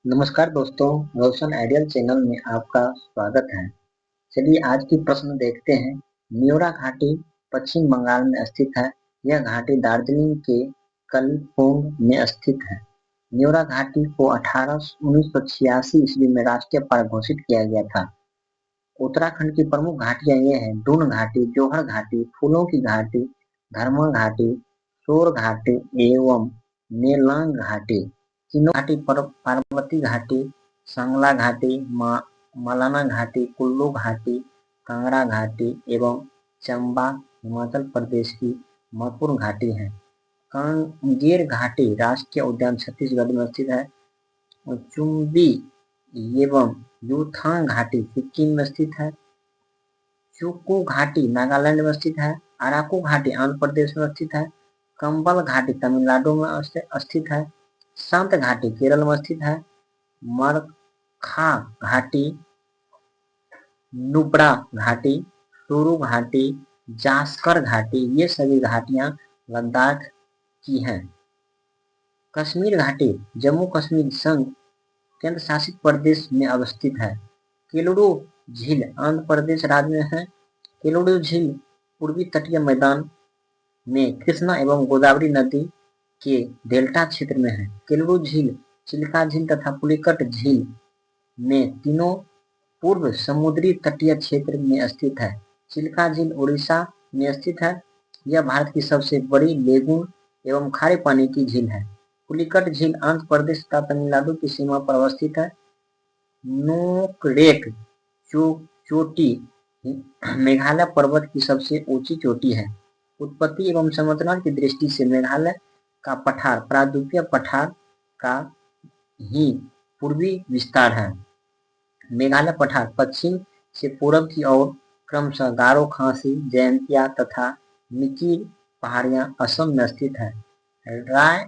नमस्कार दोस्तों, रोशन ideal channel में आपका स्वागत है। चलिए आज की प्रश्न देखते हैं। न्योरा घाटी पश्चिम बंगाल में स्थित है। यह घाटी दार्जिलिंग के कलिम्पोंग में स्थित है। न्योरा घाटी को 1986 ईस्वी में राष्ट्रीय पार्क घोषित किया गया था। उत्तराखंड की प्रमुख घाटियां ये हैं: दून घाटी, जोहर घाटी, फूलों की घाटी, धर्मा घाटी, शोर घाटी एवं मेलांग घाटी। तीनों घाटी पार्वती घाटी, सांगला घाटी, मलाना घाटी, कुल्लू घाटी, कांगड़ा घाटी एवं चंबा हिमाचल प्रदेश की महत्वपूर्ण घाटी है। कांगेर घाटी राष्ट्रीय उद्यान छत्तीसगढ़ में स्थित है। चुम्बी एवं यूथांग घाटी सिक्किम में स्थित है। चुकू घाटी नागालैंड में स्थित है। अराकू घाटी आंध्र प्रदेश में स्थित है। कंबल घाटी तमिलनाडु में स्थित है। संत घाटी केरल में स्थित है। मरखा घाटी, नुब्रा घाटी, सुरु घाटी, जास्कर घाटी, ये सभी घाटियां लद्दाख की हैं। कश्मीर घाटी जम्मू कश्मीर संघ केंद्र शासित प्रदेश में अवस्थित है। केलुरु झील आंध्र प्रदेश राज्य में है। केलुरु झील पूर्वी तटीय मैदान में कृष्णा एवं गोदावरी नदी के डेल्टा क्षेत्र में है। केलुरु झील, चिल्का झील तथा पुलिकट झील में तीनों पूर्व समुद्री तटीय क्षेत्र में स्थित है। चिल्का झील उड़ीसा में स्थित है। यह भारत की सबसे बड़ी लेगून एवं खारे पानी की झील है। पुलिकट झील आंध्र प्रदेश तथा तमिलनाडु की सीमा पर अवस्थित है। नोकरेक चोटी मेघालय पर्वत की सबसे ऊंची चोटी है। उत्पत्ति एवं संरचना की दृष्टि से मेघालय का पठार प्रायद्वीपीय पठार का ही पूर्वी विस्तार है। मेघालय पठार पश्चिम से पूर्व की ओर क्रमशः गारो खासी, जयंतिया तथा मिकिर पहाड़ियां असम में स्थित है। राय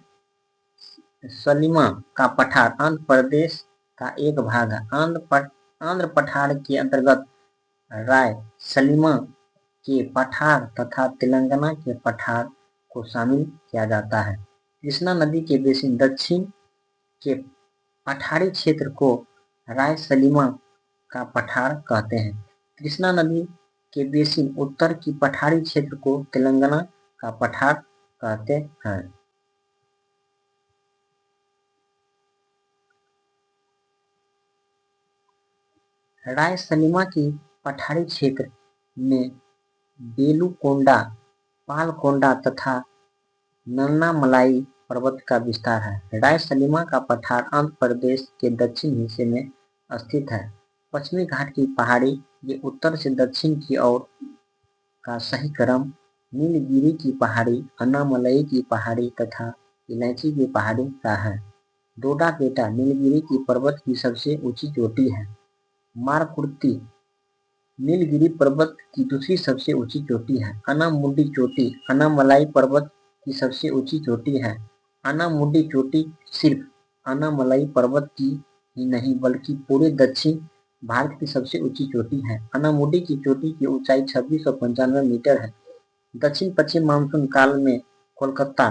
सलीमा का पठार आंध्र प्रदेश का एक भाग है। आंध्र पठार के अंतर्गत राय सलीमा के पठार तथा तेलंगाना के पठार को शामिल किया जाता है। कृष्णा नदी के बेसिन दक्षिण के पठारी क्षेत्र को रायसलीमा का पठार कहते हैं। कृष्णा नदी के बेसिन उत्तर की पठारी क्षेत्र को तेलंगाना का पठार कहते हैं। रायसलीमा की पठारी क्षेत्र में बेलुकोंडा, पालकोंडा तथा नन्नामलाई पर्वत का विस्तार है। रायसलीमा का पठार आंध्र प्रदेश के दक्षिण हिस्से में स्थित है। पश्चिमी घाट की पहाड़ी ये उत्तर से दक्षिण की ओर का सही क्रम नीलगिरी की पहाड़ी, अन्नामलई की पहाड़ी तथा इलायची की पहाड़ी का है। डोडा बेटा नीलगिरी की पर्वत की सबसे ऊंची चोटी है। मारकुर्ती नीलगिरी पर्वत की दूसरी सबसे ऊंची चोटी है। अनामुडी चोटी अन्नामलाई पर्वत की सबसे ऊंची चोटी है। अनामुडी चोटी सिर्फ अन्नामलाई पर्वत की ही नहीं बल्कि पूरे दक्षिण भारत की सबसे ऊंची चोटी है। अनामुडी की चोटी की ऊंचाई 2695 मीटर है। दक्षिण पश्चिम मानसून काल में कोलकाता,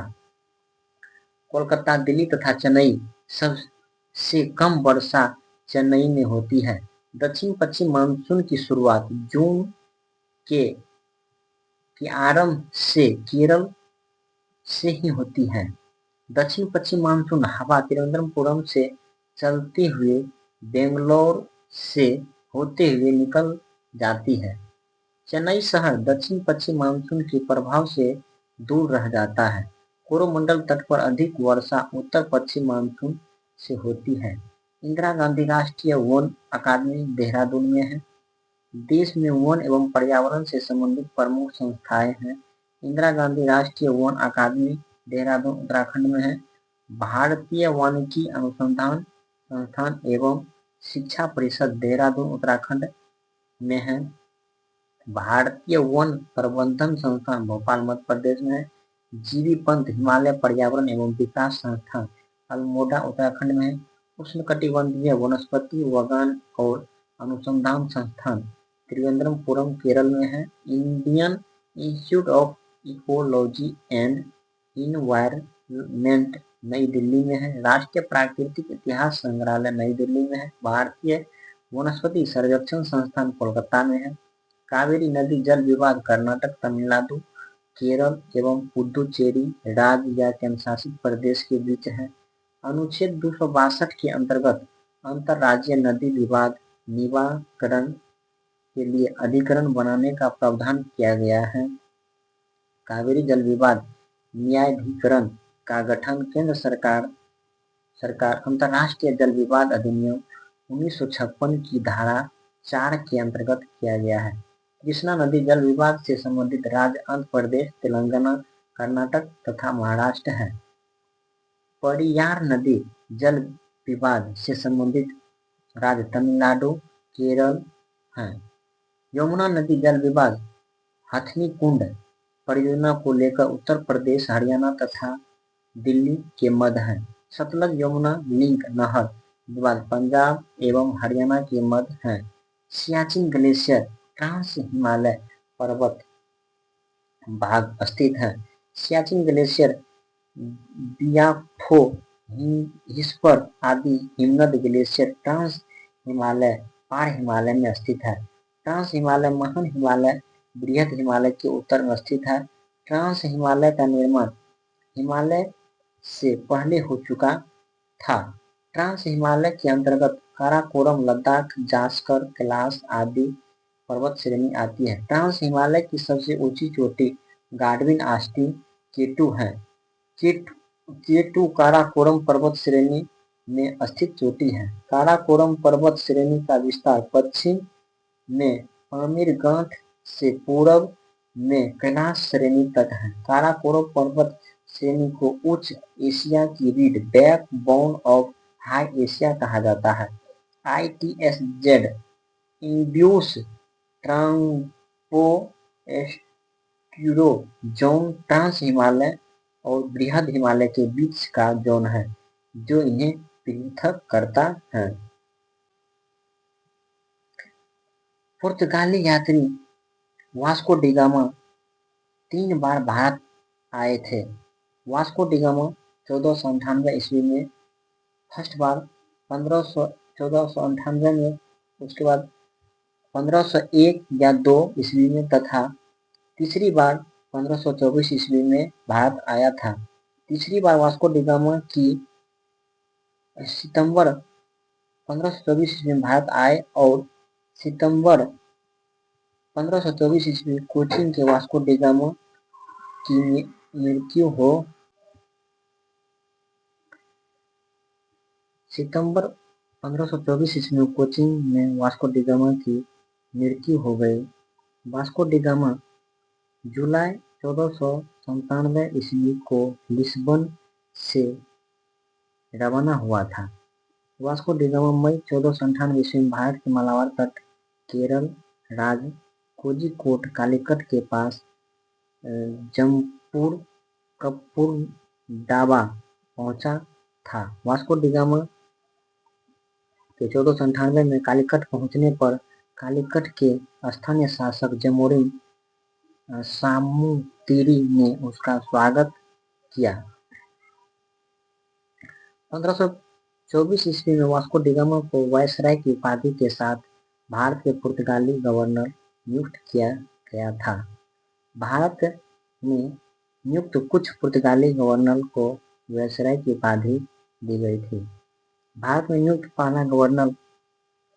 दिल्ली तथा चेन्नई सबसे कम वर्षा चेन्नई में होती है। दक्षिण पश्चिम मानसून की शुरुआत जून के आरंभ से केरल से ही होती है। दक्षिण पश्चिम मानसून हवा तिरुवनंतपुरम से चलते हुए बेंगलोर से होते हुए निकल जाती है। चेन्नई शहर दक्षिण पश्चिम मानसून के प्रभाव से दूर रह जाता है। कोरोमंडल तट पर अधिक वर्षा उत्तर पश्चिम मानसून से होती है। इंदिरा गांधी राष्ट्रीय वन अकादमी देहरादून में है। देश में वन एवं पर्यावरण से संबंधित प्रमुख संस्थाएं हैं। इंदिरा गांधी राष्ट्रीय वन अकादमी देहरादून उत्तराखंड में है। भारतीय वानिकी अनुसंधान संस्थान एवं शिक्षा परिषद देहरादून उत्तराखंड में है। भारतीय वन प्रबंधन संस्थान भोपाल मध्य प्रदेश में है। जीवी पंत हिमालय पर्यावरण एवं विकास संस्थान अल्मोड़ा उत्तराखंड में है। उष्णकटिबंधीय वनस्पति उद्यान और अनुसंधान संस्थान त्रिवेंद्रपुरम केरल में है। Indian institute of ecology and environment नई दिल्ली में है। राष्ट्रीय प्राकृतिक इतिहास संग्रहालय नई दिल्ली में है। भारतीय वनस्पति संरक्षण संस्थान कोलकाता में है। कावेरी नदी जल विवाद कर्नाटक, तमिलनाडु, केरल एवं पुडुचेरी राज्य या केंद्रशासित प्रदेश के बीच है। अनुच्छेद 262 के अंतर्गत अंतरराज्यीय नदी विवाद निवारण के लिए अधिकरण बनाने का प्रावधान किया गया है। कावेरी जल विवाद न्यायाधिकरण का गठन केंद्र सरकार अंतर्राष्ट्रीय जल विवाद अधिनियम 1956 की धारा 4 के अंतर्गत किया गया है। कृष्णा नदी जल विवाद से संबंधित राज्य आंध्र प्रदेश, तेलंगाना, कर्नाटक तथा महाराष्ट्र है। परियार नदी जल विवाद से संबंधित राज्य तमिलनाडु, केरल है। यमुना नदी जल विवाद हथनी कुंड परियोजना को लेकर उत्तर प्रदेश, हरियाणा तथा दिल्ली के मध्य है। सतलज यमुना लिंक नहर विवाद पंजाब एवं हरियाणा के मध्य है। सियाचिन ग्लेशियर ट्रांस हिमालय पर्वत भाग स्थित है। सियाचिन ग्लेशियर बियाफो हिस्पर आदि हिमनद ग्लेशियर ट्रांस हिमालय पार हिमालय में स्थित है। ट्रांस हिमालय महान हिमालय बृहद हिमालय के उत्तर में स्थित है। ट्रांस हिमालय का निर्माण हिमालय से पहले हो चुका था। ट्रांस हिमालय के अंतर्गत काराकोरम, लद्दाख, जास्कर, कैलाश आदि पर्वत श्रेणी आती है। ट्रांस हिमालय की सबसे ऊंची चोटी गाडविन आस्टी केटू है। केटू काराकोरम पर्वत श्रेणी में स्थित चोटी है। काराकोरम पर्वत श्रेणी का विस्तार पश्चिम में आमिरगांठ से पूर्व में कैलाश श्रेणी तक है। काराकोरम पर्वत श्रेणी को उच्च एशिया की रीढ़, backbone of high Asia कहा जाता है। ITSZ इंड्यूस ट्रांसपोस्टिरो जोन ट्रांस हिमालय और बृहद हिमालय के बीच का जोन है जो इन्हें पृथक करता है। पुर्तगाली यात्री वास्को डी गामा 3 बार भारत आए थे। वास्को डी गामा 1498 ईस्वी में फर्स्ट बार 1498 में, उसके बाद 1501 या 2 ईस्वी में तथा तीसरी बार 1524 ईस्वी में भारत आया था। तीसरी बार वास्को डी गामा की सितंबर 1524 ईस्वी में भारत आए और सितंबर 1524 ईस्वी में कोचीन के वास्को डी गामा की मृत्यु हो सितंबर 1524 ईस्वी में कोचीन में वास्को डी गामा की मृत्यु हो गई। वास्को डी गामा जुलाई 1497 ईस्वी को लिस्बन से रवाना हुआ था। वास्को डी गामा मई 1498 ईस्वी में भारत के मालाबार तट, केरल राज्य कोझिकोड कालीकट के पास जमपुर कपूर डाबा पहुंचा था। वास्को डी गामा के 1498 में कालीकट पहुंचने पर कालीकट के स्थानीय शासक जमोरिन सामूतिरि ने उसका स्वागत किया। 1524 ईस्वी में वास्को डी गामा को वायसराय की उपाधि के साथ भारत के पुर्तगाली गवर्नर नियुक्त किया गया था। भारत में नियुक्त कुछ पुर्तगाली गवर्नर को वायसराय की उपाधि दी गई थी। भारत में नियुक्त पहला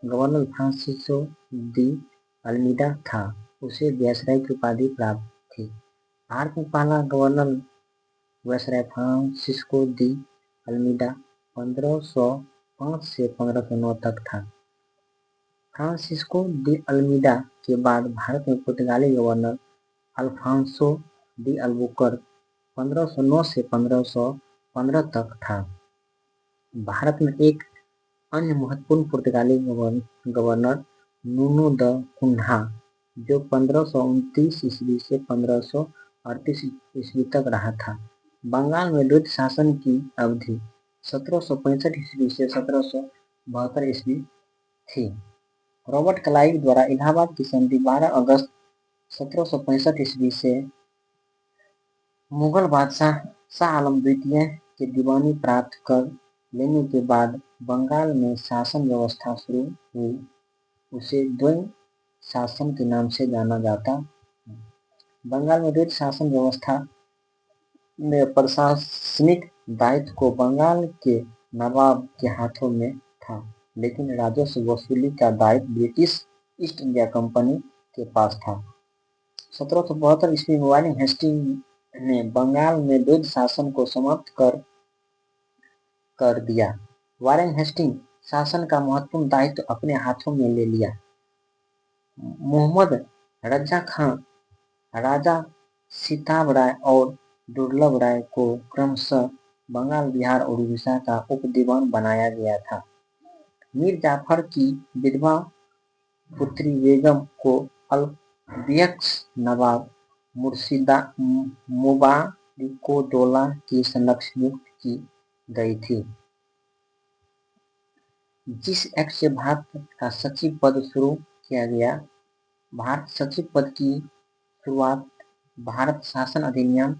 गवर्नर फ्रांसिस्को डी अल्मीडा था। उसे वायसराय की उपाधि प्राप्त थी। भारत में पहला governor viceroy Francisco de Almeida 1505 से 1509 तक था। फ्रांसिस्को डी अल्मीडा के बाद भारत में पुर्तगाली गवर्नर अल्फांसो डी अल्बुकर्क 1509 से 1515 तक था। भारत में एक अन्य महत्वपूर्ण पुर्तगाली गवर्नर नूनो द कुन्हा जो 1529 ईस्वी से 1538 ईस्वी तक रहा था। बंगाल में द्वैत शासन की अवधि 1765 ईस्वी से 1772 ईस्वी थी। रॉबर्ट क्लाइव द्वारा इलाहाबाद की संधि 12 अगस्त 1765 ईस्वी से मुगल बादशाह शाह आलम द्वितीय की दीवानी प्राप्त कर लेने के बाद बंगाल में शासन व्यवस्था शुरू हुई। उसे द्वैत शासन के नाम से जाना जाता। बंगाल में द्वैत शासन व्यवस्था में प्रशासनिक दायित्व को बंगाल के नवाब के हाथों में था, लेकिन राजस्व वसूली का दायित्व ब्रिटिश ईस्ट इंडिया कंपनी के पास था। 1772 ईस्वी में वारेन हेस्टिंग ने बंगाल में द्वैत शासन को समाप्त कर दिया। वारेन हेस्टिंग शासन का महत्वपूर्ण दायित्व अपने हाथों में ले लिया। मोहम्मद रजा खां, राजा सिताब राय और दुर्लभ राय को क्रमशः बंगाल, बिहार और उड़ीसा का उपदीवान बनाया गया था। मीर जाफर की विधवा पुत्री बेगम को अल्पयक्ष नवाब मुबारिकोदौला की संरक्षक नियुक्त की गई थी। जिस एक्ट से भारत का सचिव पद शुरू किया गया। भारत सचिव पद की शुरुआत भारत शासन अधिनियम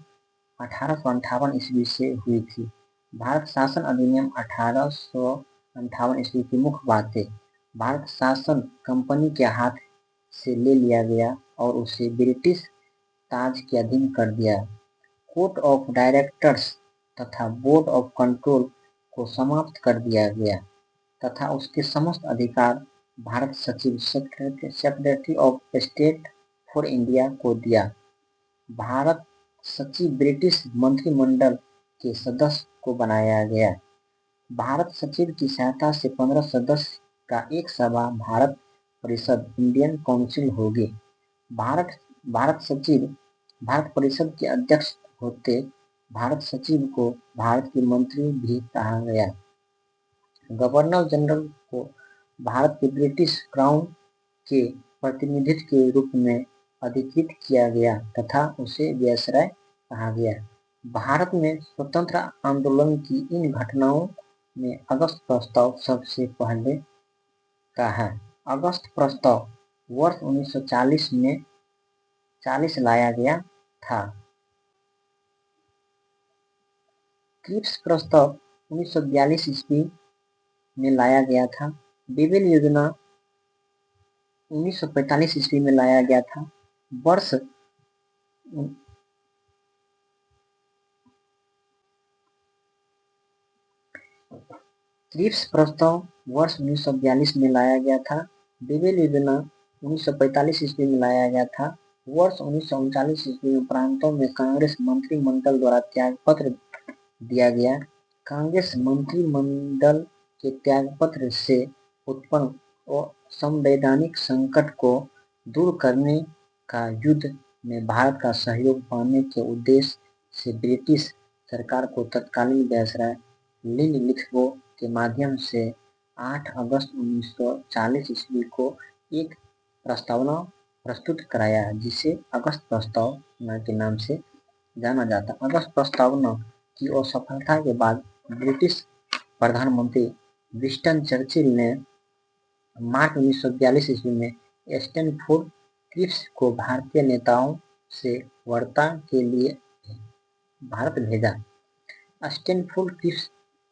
1858 ईस्वी से हुई थी। भारत शासन अधिनियम 1858 ईस्वी की मुख्य बातें: भारत शासन कंपनी के हाथ से ले लिया गया और उसे ब्रिटिश ताज के अधीन कर दिया। कोर्ट ऑफ डायरेक्टर्स तथा बोर्ड ऑफ कंट्रोल को समाप्त कर दिया गया तथा उसके समस्त अधिकार भारत सचिव secretary of state for India को दिया। भारत सचिव ब्रिटिश मंत्रिमंडल के सदस्य को बनाया गया। भारत सचिव की सहायता से 15 सदस्य का एक सभा भारत परिषद इंडियन काउंसिल होगी। भारत परिषद के अध्यक्ष होते। भारत सचिव को भारत के मंत्री भी कहा गया। गवर्नर जनरल को भारत के ब्रिटिश क्राउन के प्रतिनिधित्व के रूप में अधिकृत किया गया तथा उसे वायसराय कहा गया। भारत में स्वतंत्र आंदोलन की इन घटनाओं में अगस्त प्रस्ताव सबसे पहले का है। अगस्त प्रस्ताव वर्ष 1940 में लाया गया था। क्रिप्स प्रस्ताव 1942 ईस्वी में लाया गया था। बेबेल योजना 1945 ईस्वी में लाया गया था। क्रिप्स प्रस्ताव वर्ष 1942 में लाया गया था। बेबेल योजना 1945 ईस्वी में लाया गया था। वर्ष 1939 ईस्वी में प्रांतों में कांग्रेस मंत्रिमंडल द्वारा त्यागपत्र दिया गया। कांग्रेस मंत्रिमंडल के त्यागपत्र से उत्पन्न संवैधानिक संकट को दूर करने का युद्ध में भारत का सहयोग पाने के उद्देश्य से ब्रिटिश सरकार को तत्कालीन वायसराय लिनलिथगो के माध्यम से 8 अगस्त 1940 ईस्वी को एक प्रस्तावना प्रस्तुत कराया, जिसे अगस्त प्रस्तावना के नाम से जाना जाता। अगस्त प्रस्तावना की असफलता के बाद ब्रिटिश प्रधानमंत्री विंस्टन चर्चिल ने मार्च 1942 ईस्वी में स्टैनफोर्ड क्रिप्स को भारतीय नेताओं से वार्ता के लिए भारत भेजा। स्टैनफोर्ड क्रिप्स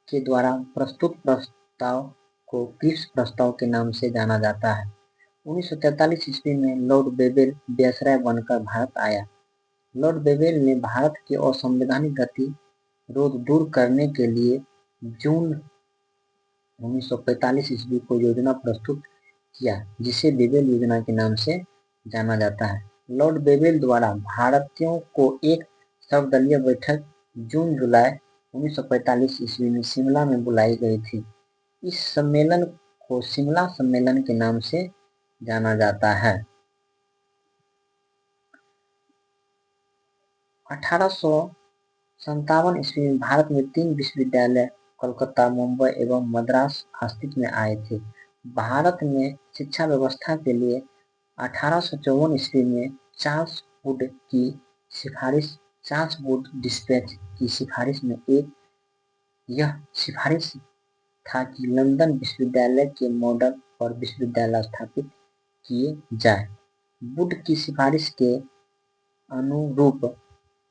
के द्वारा प्रस्तुत प्रस्ताव को क्रिप्स प्रस्ताव के नाम से जाना जाता है। 1943 ईस्वी में लॉर्ड बेबेल वायसराय बनकर भारत आया। लॉर्ड बेबेल ने भारत के असंवैधानिक गतिरोध दूर करने के लिए जून 1945 ईस्वी को योजना प्रस्तुत किया, जिसे बेबेल योजना के नाम से जाना जाता है। लॉर्ड बेबेल द्वारा भारतीयों को एक सर्वदलीय बैठक जून-जुलाई 1945 ईस्वी में शिमला में बुलाई गई थी। इस सम्मेलन को शिमला सम्मेलन के नाम से जाना जाता है। 1857 ईस्वी में भारत में 3 विश्वविद्यालय कोलकाता, मुंबई एवं मद्रास अस्तित्व में आए थे। भारत में शिक्षा व्यवस्था के लिए 1854 ईस्वी में चार्ल्स वुड डिस्पैच की सिफारिश में यह सिफारिश था कि लंदन विश्वविद्यालय के मॉडल पर विश्वविद्यालय स्थापित किए जाए। वुड की सिफारिश के अनुरूप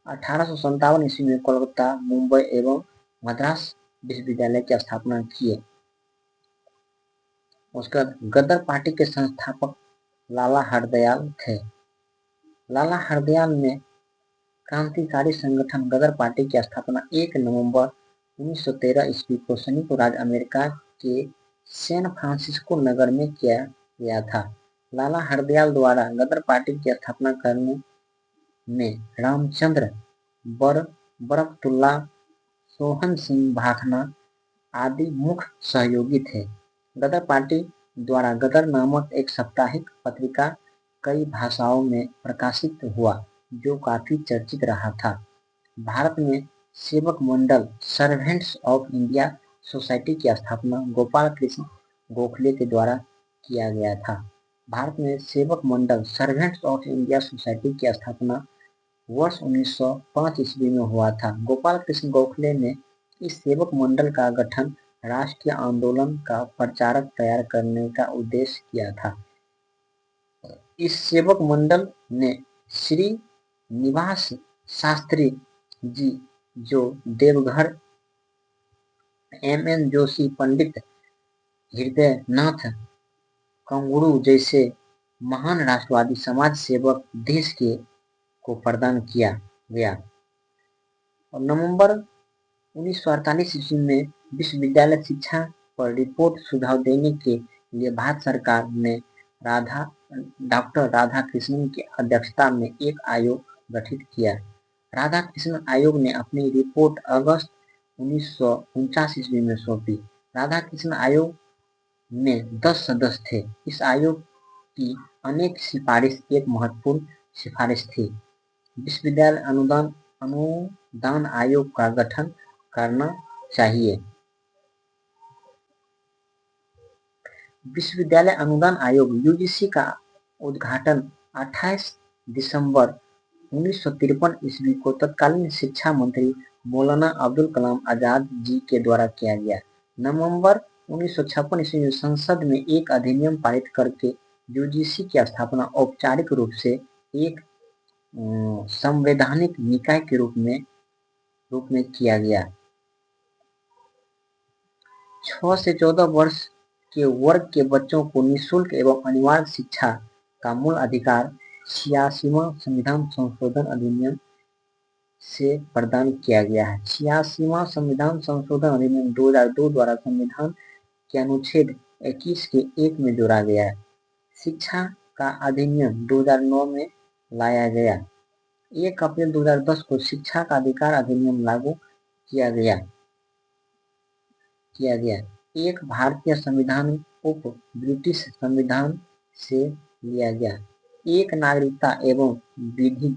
1857 ईस्वी में कोलकाता, मुंबई एवं मद्रास विश्वविद्यालय की स्थापना किए। उसके बाद गदर पार्टी के संस्थापक लाला हरदयाल थे। लाला हरदयाल ने क्रांतिकारी संगठन गदर पार्टी की स्थापना 1 नवंबर 1913 ईस्वी को संयुक्त राज्य अमेरिका के सैन फ्रांसिस्को नगर में किया गया था। लाला हरदयाल द्वारा गदर पार्टी की स्थापना करने में रामचंद्र बरकतुल्ला, सोहन सिंह भाखना आदि मुख्य सहयोगी थे। गदर पार्टी द्वारा गदर नामक एक साप्ताहिक पत्रिका कई भाषाओं में प्रकाशित हुआ, जो काफी चर्चित रहा था। भारत में सेवक मंडल सर्वेंट्स ऑफ इंडिया सोसाइटी की स्थापना गोपाल कृष्ण गोखले के द्वारा किया गया था। भारत में सेवक मंडल सर्वेंट्स ऑफ इंडिया सोसाइटी की स्थापना वर्ष 1905 ईस्वी में हुआ था। गोपाल कृष्ण गोखले ने इस सेवक मंडल का गठन राष्ट्रीय आंदोलन का प्रचारक तैयार करने का उद्देश्य किया था। इस सेवक मंडल ने श्री निवास शास्त्री जी, जो देवघर, M.N. जोशी, पंडित हृदयनाथ कंगुरू जैसे महान राष्ट्रवादी समाज सेवक देश के को प्रदान किया गया। और नवंबर 1948 ईस्वी में विश्वविद्यालय शिक्षा पर रिपोर्ट सुझाव देने के लिए भारत सरकार ने डॉक्टर राधाकृष्णन की अध्यक्षता में एक आयोग गठित किया। राधाकृष्णन आयोग ने अपनी रिपोर्ट अगस्त 1949 ईस्वी में सौंपी। राधाकृष्णन आयोग में 10 सदस्य थे। इस आयोग की अनेक सिफारिश एक महत्वपूर्ण सिफारिश थी। विश्वविद्यालय अनुदान आयोग का गठन करना चाहिए। विश्वविद्यालय अनुदान आयोग यूजीसी का उद्घाटन 28 दिसंबर 1953 ईस्वी को तत्कालीन शिक्षा मंत्री मौलाना अब्दुल कलाम आजाद जी के द्वारा किया गया। नवंबर 1956 ईस्वी में संसद में एक अधिनियम पारित करके यूजीसी की स्थापना औपचारिक रूप से एक संवैधानिक निकाय के रूप में किया गया। 6 से 14 वर्ष के वर्ग के बच्चों को निःशुल्क एवं अनिवार्य शिक्षा का मूल अधिकार 86वां संविधान संशोधन अधिनियम से प्रदान किया गया है। 86वां संविधान संशोधन अधिनियम 2002 द्वारा संविधान के अनुच्छेद 21 के 1 में जोड़ा गया है। शिक्षा का अधिनियम 2009 में लाया गया। 1 अप्रैल 2010 को शिक्षा का अधिकार अधिनियम लागू किया गया। एक भारतीय संविधान उप ब्रिटिश संविधान से लिया गया। एक नागरिकता एवं विधि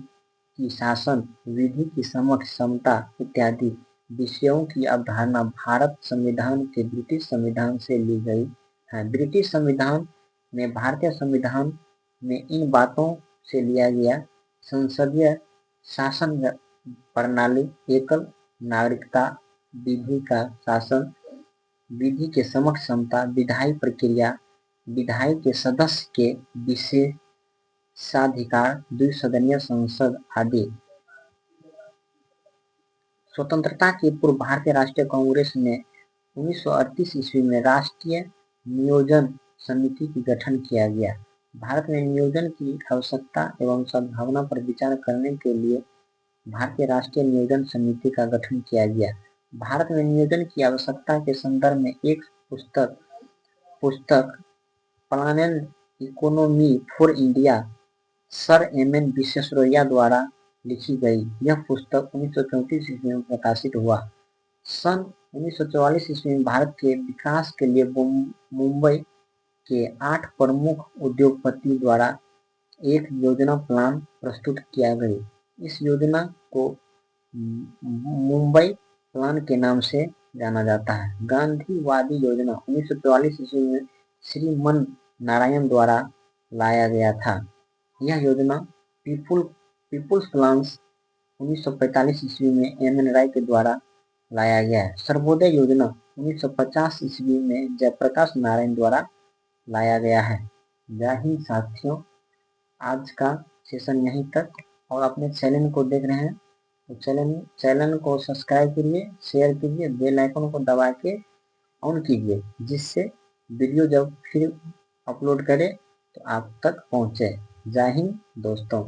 की शासन, विधि की समक्ष समता इत्यादि विषयों की अवधारणा भारत संविधान के ब्रिटिश संविधान से ली गई है। ब्रिटिश संविधान में भारतीय संविधान में इन बातों से लिया गया। संसदीय शासन प्रणाली, एकल नागरिकता, विधि का शासन, विधि के समक्ष समता, विधायी प्रक्रिया, विधायी के सदस्य के विशेषाधिकार, द्विसदनीय संसद आदि। स्वतंत्रता के पूर्व भारतीय राष्ट्रीय कांग्रेस ने 1938 ईस्वी में राष्ट्रीय नियोजन समिति की गठन किया गया। भारत में नियोजन की आवश्यकता एवं सद्भावना पर विचार करने के लिए भारतीय राष्ट्रीय नियोजन समिति का गठन किया गया। भारत में नियोजन की आवश्यकता के संदर्भ में एक पुस्तक plan and economy for India sir M.N. Visvesvaraya द्वारा लिखी गई। यह पुस्तक 1934 ईस्वी में प्रकाशित हुआ। सन 1944 ईस्वी में भारत के विकास के लिए मुंबई के 8 प्रमुख उद्योगपति द्वारा एक योजना प्लान प्रस्तुत किया गई। इस योजना को मुंबई प्लान के नाम से जाना जाता है। गांधीवादी योजना 1944 ईस्वी में श्री मन नारायण द्वारा लाया गया था। यह योजना पीपुल्स प्लान्स 1945 ईस्वी में M.N. राय के द्वारा लाया गया है। सर्वोदय योजना 1950 ईस्वी में जयप्रकाश नारायण द्वारा लाया गया है। जय हिंद साथियों, आज का सेशन यहीं तक और अपने चैनल को देख रहे हैं तो चैनल को सब्सक्राइब करिए, शेयर कीजिए, बेल आइकन को दबा के ऑन कीजिए, जिससे वीडियो जब फिर अपलोड करें तो आप तक पहुँचे। जय हिंद दोस्तों।